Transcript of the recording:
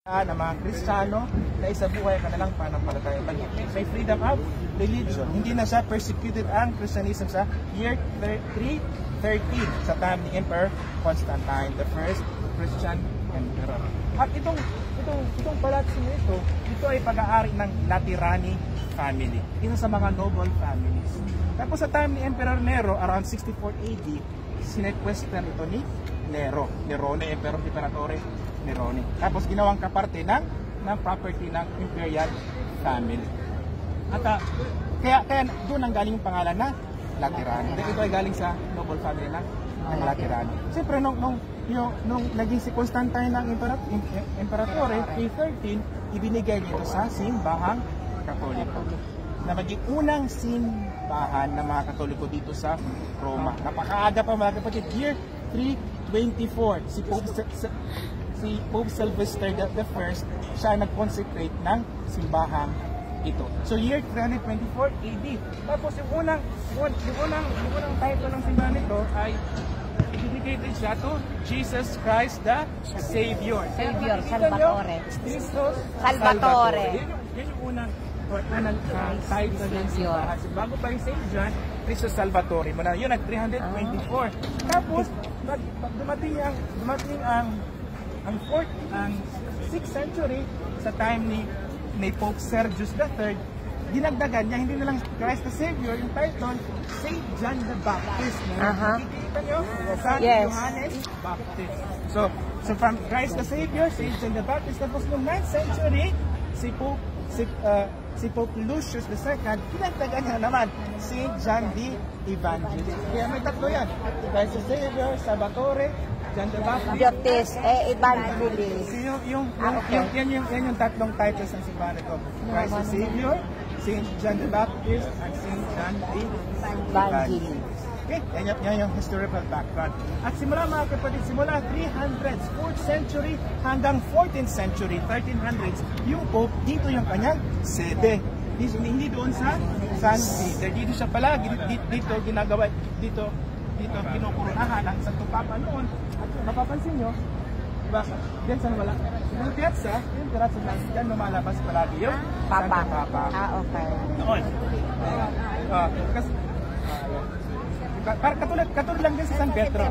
ng mga Kristiyano na isabuhay ang kanilang pananampalataya. May freedom of religion. Hindi na siya persecuted ang Christianism sa year 313 sa time ni Emperor Constantine, the first Christian emperor. At itong palatsi nito, ito ay pag-aari ng Laterani family. Isa sa mga noble families. Tapos sa time ni Emperor Nero, around 64 AD, sinequester ito ni Nerone, Emperor Imperatore Nerone. Tapos ginawang kaparte ng property ng imperial family. At kaya doon ang galing yung pangalan na Laterani. Ito ay galing sa noble family ng Laterani. Siyempre nung naging si Constantine ng Imperatore, 313, ibinigay nito sa simbahang Katoliko. Na maging unang simbahan ng mga Katoliko dito sa Roma. Napakaaga pa mga kapatid, year 324, si Pope Sylvester I, siya nag-consecrate ng simbahang ito. So year 324 AD. Tapos yung unang title ng simbahan nito ay dedicated siya to Jesus Christ the Savior. Salvatore. Jesus Salvatore. Yan yung unang title ng simbahan. So, bago pa yung Saint John, Jesus Salvatore. Yun at 324. Tapos, dumating ang 6th century sa time ni Pope Sergius III, dinagdagan niya, hindi na lang Christ the Savior, yung title, Saint John the Baptist. Nakikita nyo? San Johannes Baptist. So from Christ the Savior, Saint John the Baptist, tapos noong 9th century, si Pope Lucius II, dinagdagan niya naman, Saint John the Evangelist. Kaya may tatlo yan. Christ the Savior, Salvatore, John the Baptist, Evangelist. Yan yung tatlong titles ng simbahan ito. Christ the Savior, Saint John the Baptist, and Saint John the Evangelist. Okay, yan yung historical background. At simula mga kapatid, simula 300s, 4th century hanggang 14th century, 1300s, yung Pope, dito yung kanyang sede. Hindi doon sa San Peter. Dito siya palagi, dito ginagawa, dito kinukurunahan ang Santo Papa noon. At mapapansin nyo, diba, diyan saan wala? Yung piazza, yung piazza na diyan lumalabas palagi yung Santo Papa. Okay. Noon. Kasi, katulad lang din sa San Pedro.